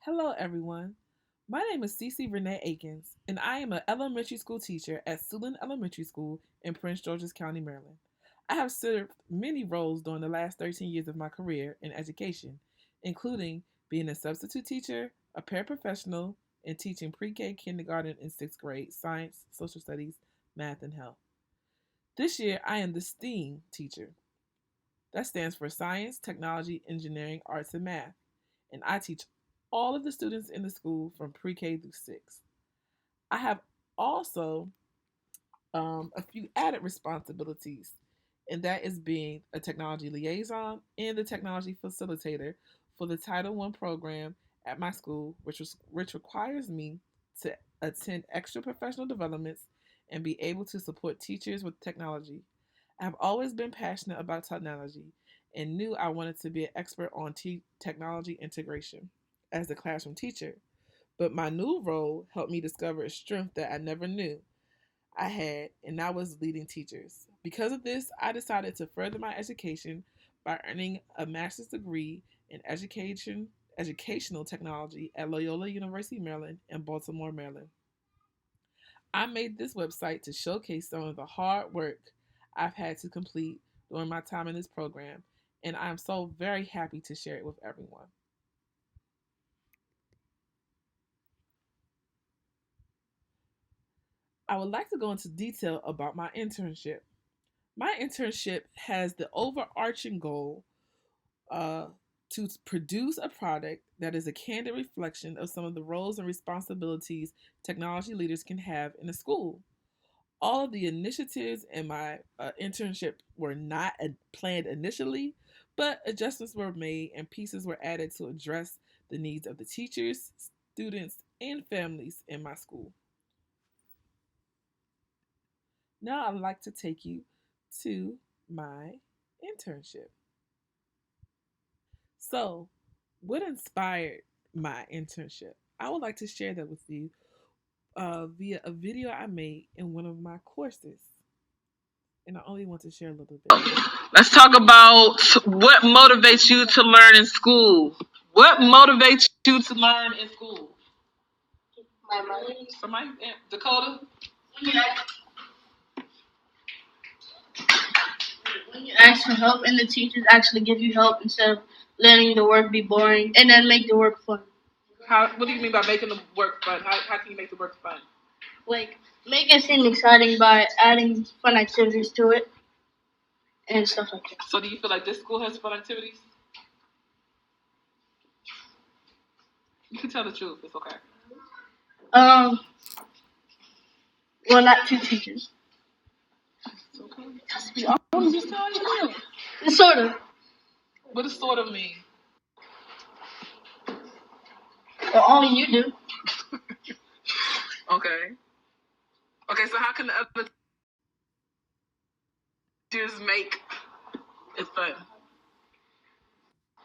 Hello, everyone. My name is Cece Renee Akins, and I am an elementary school teacher at Siouxland Elementary School in Prince George's County, Maryland. I have served many roles during the last 13 years of my career in education, including being a substitute teacher, a paraprofessional, and teaching pre K, kindergarten, and sixth grade science, social studies, math, and health. This year, I am the STEAM teacher. That stands for Science, Technology, Engineering, Arts, and Math, and I teach all of the students in the school from pre K through 6. I have also a few added responsibilities, and that is being a technology liaison and the technology facilitator for the Title I program at my school, which requires me to attend extra professional developments and be able to support teachers with technology. I have always been passionate about technology and knew I wanted to be an expert on technology integration as a classroom teacher. But my new role helped me discover a strength that I never knew I had, and that was leading teachers. Because of this, I decided to further my education by earning a master's degree in educational technology at Loyola University, Maryland, in Baltimore, Maryland. I made this website to showcase some of the hard work I've had to complete during my time in this program, and I'm so very happy to share it with everyone. I would like to go into detail about my internship. My internship has the overarching goal uh, to produce a product that is a candid reflection of some of the roles and responsibilities technology leaders can have in a school. All of the initiatives in my internship were not planned initially, but adjustments were made and pieces were added to address the needs of the teachers, students, and families in my school. Now I'd like to take you to my internship. So, what inspired my internship? I would like to share that with you via a video I made in one of my courses. And I only want to share a little bit. Let's talk about what motivates you to learn in school. What motivates you to learn in school? My money. Somebody, Dakota? When you ask for help and the teachers actually give you help instead of letting the work be boring and then make the work fun. What do you mean by making the work fun? How can you make the work fun? Like, make it seem exciting by adding fun activities to it and stuff like that. So do you feel like this school has fun activities? You can tell the truth. It's okay. Um, well, not two teachers. It's okay. I'm just telling you. Sort of. What does sort of mean? Well, only you do. Okay. Okay, so how can the other teachers make it fun?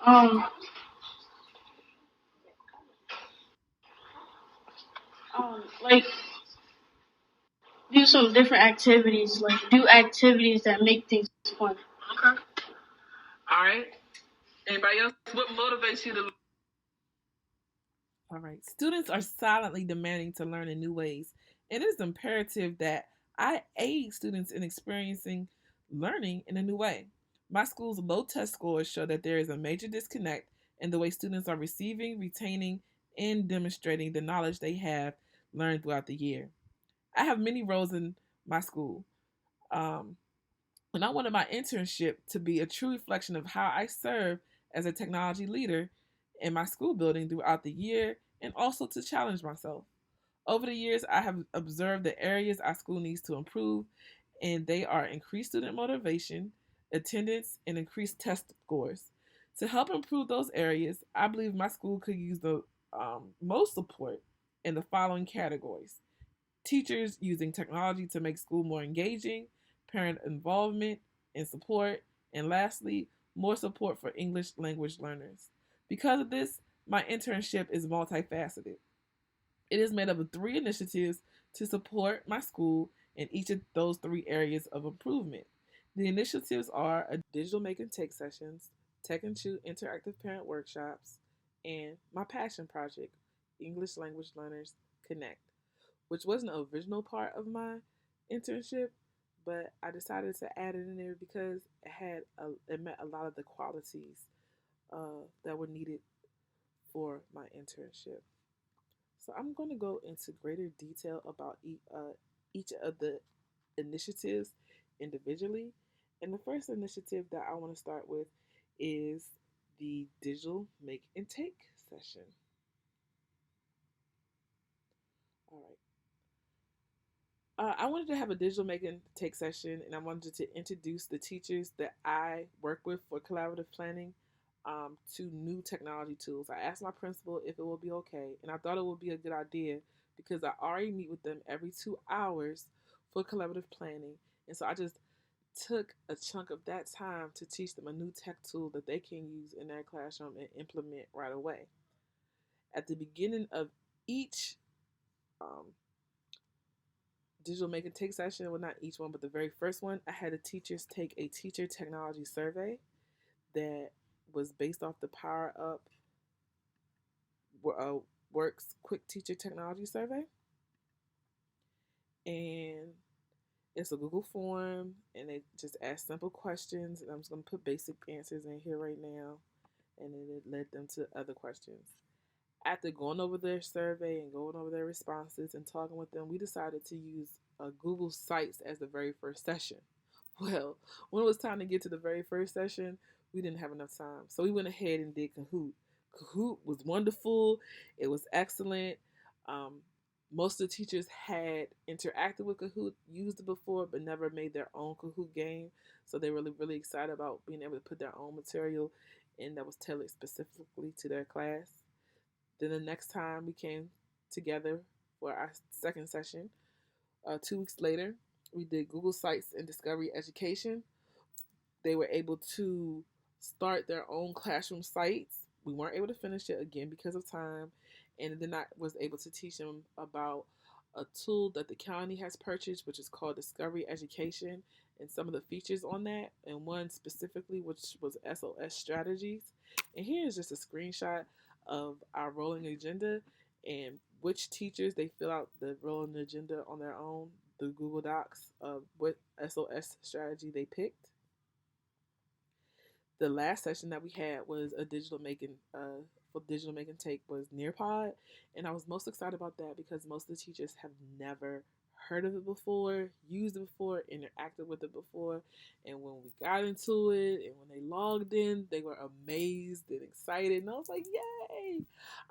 Um, like, do some different activities. Like, do activities that make things fun. Okay. All right. Anybody else? What motivates you to? All right. Students are silently demanding to learn in new ways, and it is imperative that I aid students in experiencing learning in a new way. My school's low test scores show that there is a major disconnect in the way students are receiving, retaining, and demonstrating the knowledge they have learned throughout the year. I have many roles in my school. Um, and I wanted my internship to be a true reflection of how I serve as a technology leader in my school building throughout the year and also to challenge myself. Over the years, I have observed the areas our school needs to improve, and they are increased student motivation, attendance, and increased test scores. To help improve those areas, I believe my school could use the most support in the following categories: teachers using technology to make school more engaging, parent involvement and support, and lastly, more support for English language learners. Because of this, my internship is multifaceted. It is made up of three initiatives to support my school in each of those three areas of improvement. The initiatives are a digital make and take sessions, tech and shoot interactive parent workshops, and my passion project, English Language Learners Connect, which wasn't an original part of my internship, but I decided to add it in there because it met a lot of the qualities that were needed for my internship. So I'm going to go into greater detail about each of the initiatives individually. And the first initiative that I want to start with is the digital make and take session. All right. I wanted to have a digital make and take session, and I wanted to introduce the teachers that I work with for collaborative planning to new technology tools. I asked my principal if it would be okay, and I thought it would be a good idea because I already meet with them every 2 hours for collaborative planning. And so I just took a chunk of that time to teach them a new tech tool that they can use in their classroom and implement right away. At the beginning of each um, digital make and take session, well, not each one, but the very first one, I had the teachers take a teacher technology survey that was based off the Power Up uh, Works Quick Teacher Technology Survey. And it's a Google form, and they just ask simple questions. And I'm just going to put basic answers in here right now. And then it led them to other questions. After going over their survey and going over their responses and talking with them, we decided to use Google Sites as the very first session. Well, when it was time to get to the very first session, we didn't have enough time. So we went ahead and did Kahoot. Kahoot was wonderful. It was excellent. Um, Most of the teachers had interacted with Kahoot, used it before, but never made their own Kahoot game. So they were really, really excited about being able to put their own material in that was tailored specifically to their class. Then the next time we came together for our second session, 2 weeks later, we did Google Sites and Discovery Education. They were able to start their own classroom sites. We weren't able to finish it again because of time. And then I was able to teach them about a tool that the county has purchased, which is called Discovery Education, and some of the features on that, and one specifically, which was SOS strategies. And here is just a screenshot of our rolling agenda and which teachers they fill out the rolling agenda on their own, the Google Docs of what SOS strategy they picked. The last session that we had was a digital making for digital make and take was Nearpod, and I was most excited about that because most of the teachers have never heard of it before, used it before, interacted with it before, and when we got into it and when they logged in, they were amazed and excited, and I was like, yay!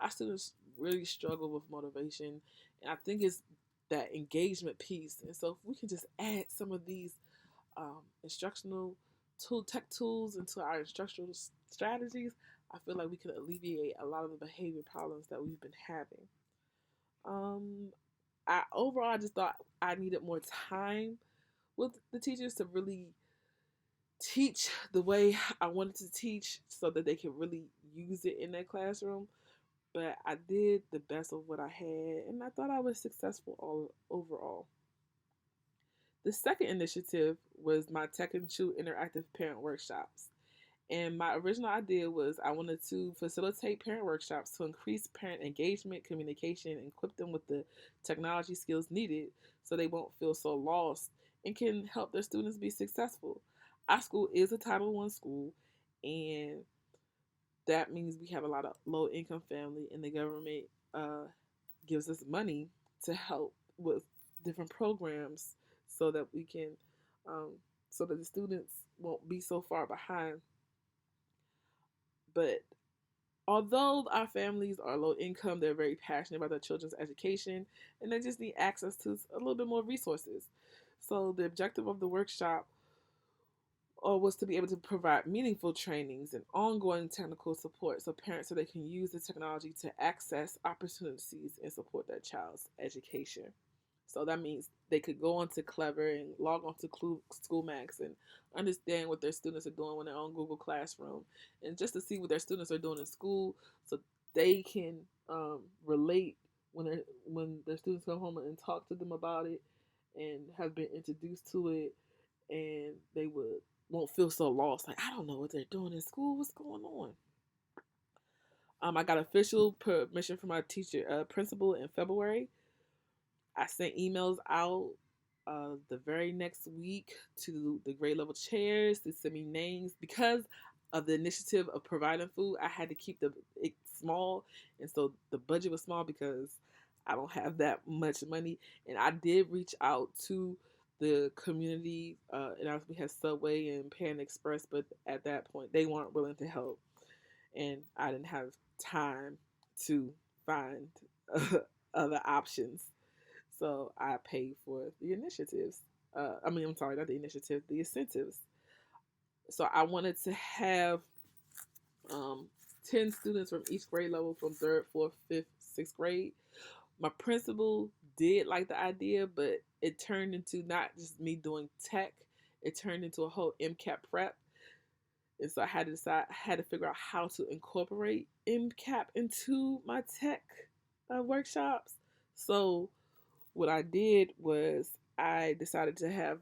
Our students really struggle with motivation, and I think it's that engagement piece, and so if we can just add some of these instructional tech tools into our instructional strategies, I feel like we could alleviate a lot of the behavior problems that we've been having. Um, I overall I just thought I needed more time with the teachers to really teach the way I wanted to teach so that they could really use it in their classroom. But I did the best of what I had, and I thought I was successful all overall. The second initiative was my Tech and Chew interactive parent workshops. And my original idea was I wanted to facilitate parent workshops to increase parent engagement, communication, and equip them with the technology skills needed so they won't feel so lost and can help their students be successful. Our school is a Title I school, and that means we have a lot of low income family, and the government gives us money to help with different programs so that we can, um, so that the students won't be so far behind. But although our families are low income, they're very passionate about their children's education and they just need access to a little bit more resources. So the objective of the workshop was to be able to provide meaningful trainings and ongoing technical support so parents so they can use the technology to access opportunities and support their child's education. So that means they could go onto Clever and log on to SchoolMax and understand what their students are doing when they're on Google Classroom, and just to see what their students are doing in school, so they can relate when their students come home and talk to them about it, and have been introduced to it, and they won't feel so lost. Like, I don't know what they're doing in school. What's going on? I got official permission from my teacher, principal in February. I sent emails out the very next week to the grade level chairs to send me names because of the initiative of providing food. I had to keep it small, and so the budget was small because I don't have that much money. And I did reach out to the community, and we had Subway and Pan Express, but at that point they weren't willing to help, and I didn't have time to find other options. So I paid for the initiatives. I'm sorry, not the initiative, the incentives. So I wanted to have um, 10 students from each grade level from third, fourth, fifth, sixth grade. My principal did like the idea, but it turned into not just me doing tech, it turned into a whole MCAT prep. And so I had to decide, I had to figure out how to incorporate MCAP into my tech workshops. So what I did was I decided to have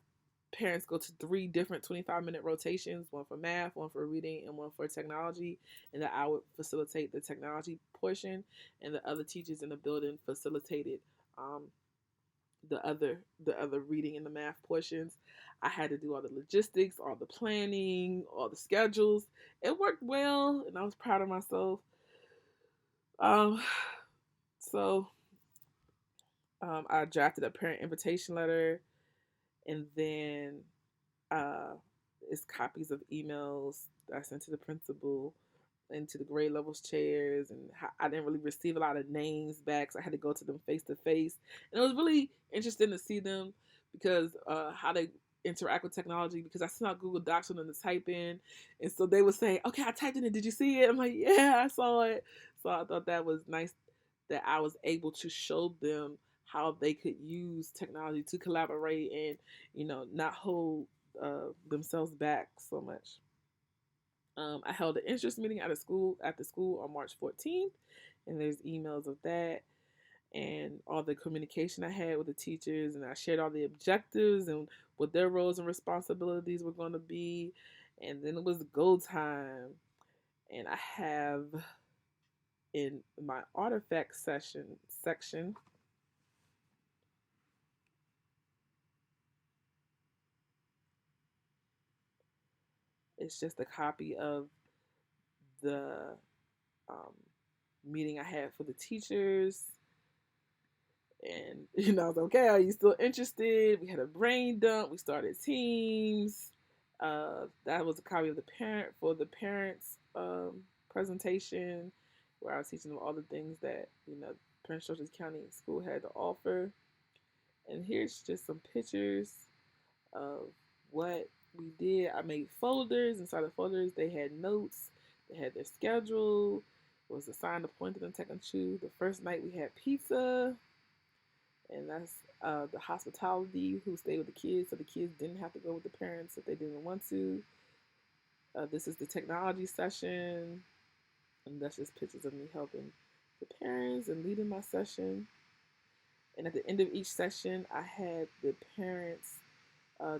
parents go to 3 different 25-minute rotations, one for math, one for reading, and one for technology, and that I would facilitate the technology portion, and the other teachers in the building facilitated um, the other reading and the math portions. I had to do all the logistics, all the planning, all the schedules. It worked well, and I was proud of myself. Um, so I drafted a parent invitation letter, and then uh, it's copies of emails that I sent to the principal and to the grade levels chairs, and I didn't really receive a lot of names back, so I had to go to them face to face, and it was really interesting to see them because how they interact with technology. Because I sent out Google Docs for them to type in, and so they would say, "Okay, I typed in it. Did you see it?" I'm like, "Yeah, I saw it." So I thought that was nice that I was able to show them how they could use technology to collaborate and not hold themselves back so much. I held an interest meeting at the school on March 14th, and there's emails of that and all the communication I had with the teachers, and I shared all the objectives and what their roles and responsibilities were going to be. And then it was go time, and I have in my artifact section, it's just a copy of the um, meeting I had for the teachers. And I was like, okay, are you still interested? We had a brain dump. We started teams. That was a copy of the parents presentation, where I was teaching them all the things that Prince George's County School had to offer. And here's just some pictures of what we did. I made folders. Inside the folders, they had notes. They had their schedule. It was assigned, appointed, and taken to. The first night we had pizza, and that's the hospitality who stayed with the kids, so the kids didn't have to go with the parents if they didn't want to. This is the technology session, and that's just pictures of me helping the parents and leading my session. And at the end of each session, I had the parents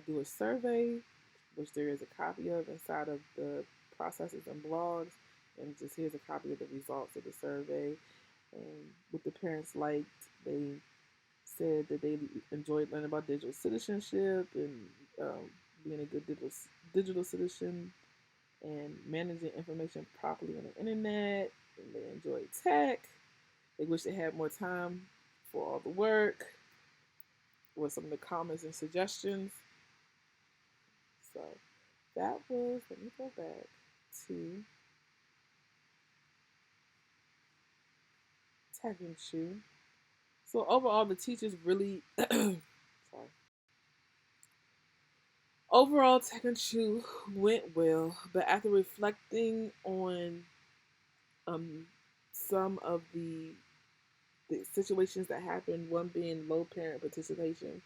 do a survey, which there is a copy of inside of the processes and blogs. And just here's a copy of the results of the survey. And what the parents liked, they said that they enjoyed learning about digital citizenship and being a good digital citizen and managing information properly on the internet. And they enjoyed tech. They wish they had more time for all the work. Were some of the comments and suggestions. So that was, let me go back to Tech and Shoe. So overall, the teachers really, sorry. Overall, Tech and Shoe went well, but after reflecting on um, some of the situations that happened, one being low parent participation,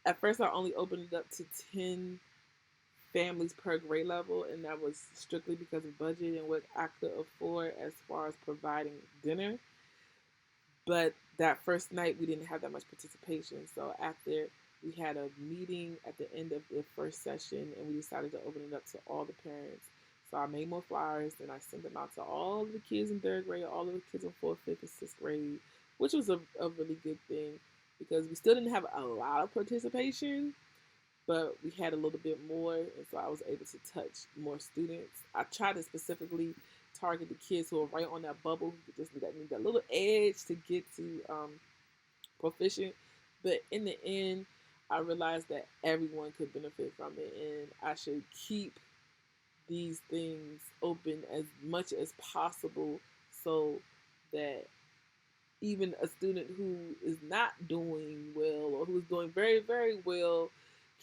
at first I only opened it up to 10 families per grade level, and that was strictly because of budget and what I could afford as far as providing dinner. But that first night we didn't have that much participation, so after we had a meeting at the end of the first session, and we decided to open it up to all the parents. So I made more flyers and I sent them out to all of the kids in third grade, all of the kids in fourth, fifth, and sixth grade, which was a really good thing because we still didn't have a lot of participation, but we had a little bit more, and so I was able to touch more students. I tried to specifically target the kids who are right on that bubble, who just need that little edge to get to proficient. But in the end, I realized that everyone could benefit from it, and I should keep these things open as much as possible so that even a student who is not doing well or who's doing very, very well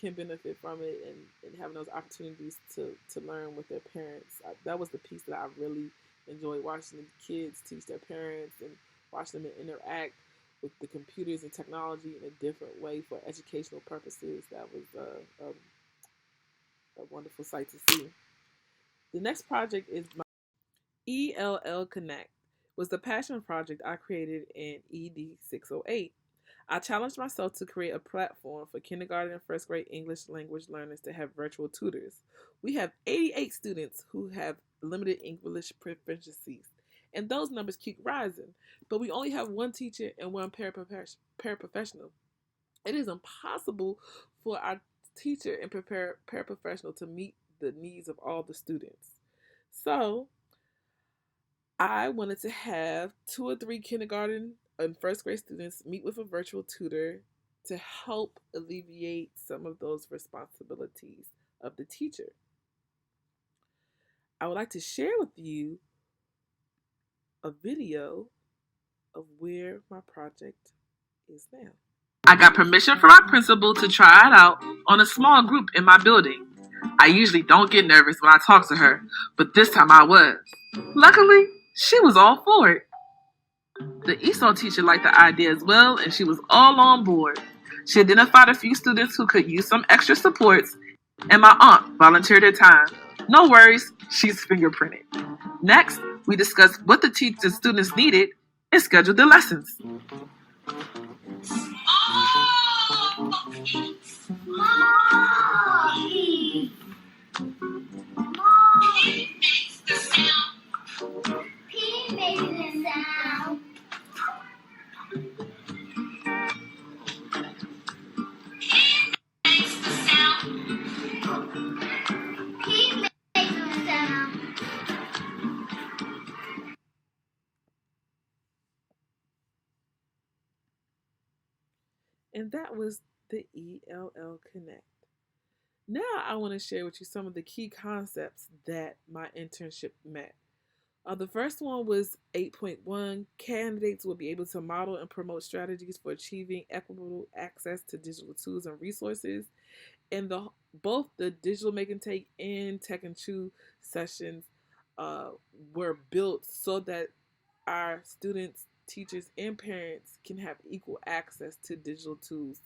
can benefit from it and having those opportunities to learn with their parents. That was the piece that I really enjoyed watching the kids teach their parents and watch them interact with the computers and technology in a different way for educational purposes. That was a wonderful sight to see. The next project is my ELL Connect was the passion project I created in ED 608. I challenged myself to create a platform for kindergarten and first grade English language learners to have virtual tutors. We have 88 students who have limited English proficiencies, and those numbers keep rising. But we only have one teacher and one paraprofessional. It is impossible for our teacher and paraprofessional to meet the needs of all the students. So I wanted to have 2 or 3 kindergarten and first grade students meet with a virtual tutor to help alleviate some of those responsibilities of the teacher. I would like to share with you a video of where my project is now. I got permission from my principal to try it out on a small group in my building. I usually don't get nervous when I talk to her, but this time I was. Luckily, she was all for it. The ESOL teacher liked the idea as well, and she was all on board. She identified a few students who could use some extra supports, and my aunt volunteered her time. No worries, she's fingerprinted. Next, we discussed what the students needed and scheduled the lessons. And that was the ELL Connect. Now I want to share with you some of the key concepts that my internship met. The first one was 8.1. Candidates will be able to model and promote strategies for achieving equitable access to digital tools and resources. And both the digital make and take and tech and chew sessions were built so that our students, teachers, and parents can have equal access to digital tools.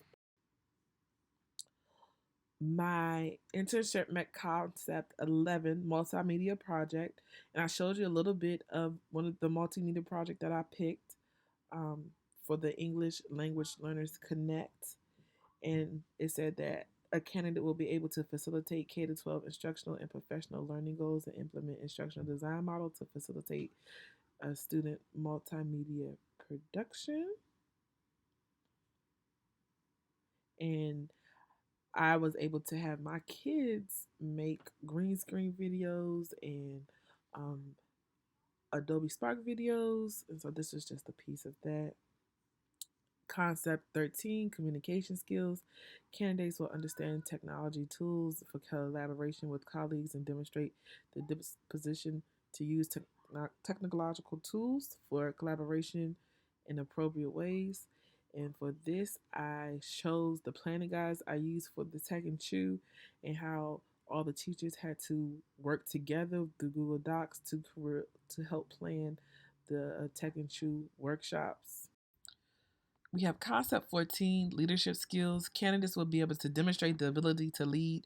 My internship met concept 11 multimedia project, and I showed you a little bit of one of the multimedia project that I picked for the English Language Learners Connect. And it said that a candidate will be able to facilitate K 12 instructional and professional learning goals and implement instructional design model to facilitate a student multimedia production. And I was able to have my kids make green screen videos and um, Adobe Spark videos. And so this is just a piece of that. Concept 13, communication skills. Candidates will understand technology tools for collaboration with colleagues and demonstrate the disposition to use technological tools for collaboration in appropriate ways. And for this, I chose the planning guides I used for the Tech and Chew and how all the teachers had to work together through Google Docs to help plan the Tech and Chew workshops. We have concept 14, leadership skills. Candidates will be able to demonstrate the ability to lead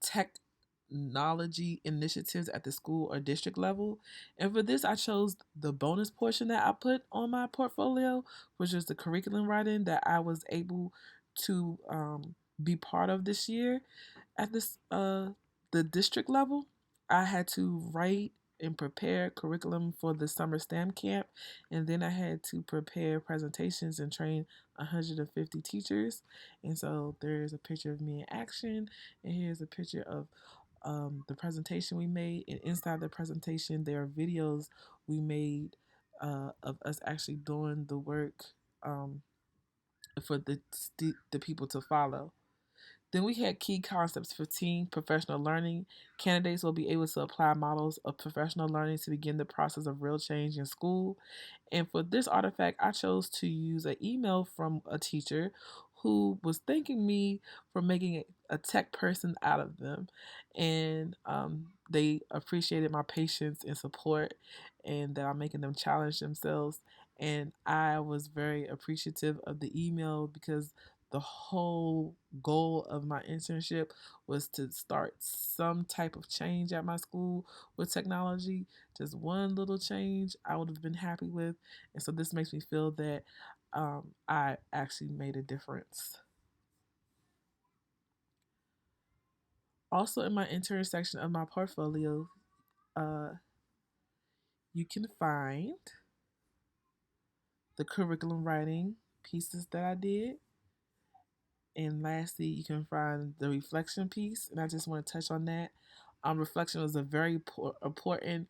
technology initiatives at the school or district level. And for this, I chose the bonus portion that I put on my portfolio, which is the curriculum writing that I was able to be part of this year at this the district level. I had to write and prepare curriculum for the summer STEM camp, and then I had to prepare presentations and train 150 teachers. And so there's a picture of me in action, and here's a picture of the presentation we made. And inside the presentation, there are videos we made of us actually doing the work um, for the people to follow. Then we had key concepts for teen professional learning. Candidates will be able to apply models of professional learning to begin the process of real change in school. And for this artifact, I chose to use an email from a teacher who was thanking me for making a tech person out of them. And they appreciated my patience and support, and that I'm making them challenge themselves. And I was very appreciative of the email because the whole goal of my internship was to start some type of change at my school with technology. Just one little change I would have been happy with. And so this makes me feel that I actually made a difference. Also, in my intern section of my portfolio, uh, you can find the curriculum writing pieces that I did. And lastly, you can find the reflection piece, and I just want to touch on that. Reflection was a very important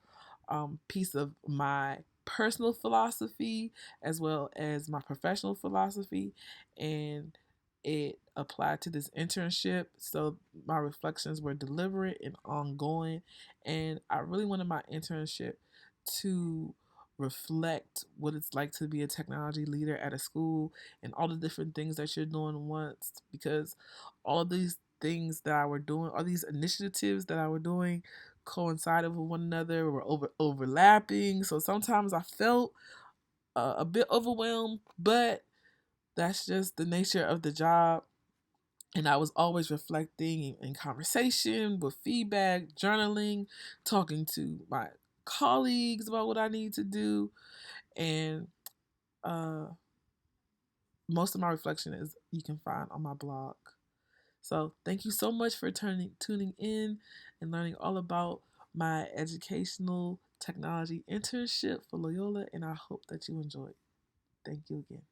piece of my personal philosophy as well as my professional philosophy, and it applied to this internship. So my reflections were deliberate and ongoing, and I really wanted my internship to reflect what it's like to be a technology leader at a school and all the different things that you're doing once, because all of these things that I were doing, all these initiatives that I were doing coincided with one another, were overlapping. So sometimes I felt a bit overwhelmed, but that's just the nature of the job. And I was always reflecting in conversation, with feedback, journaling, talking to my colleagues about what I need to do. And uh, most of my reflection is you can find on my blog. So thank you so much for tuning in and learning all about my educational technology internship for Loyola, and I hope that you enjoyed. Thank you again.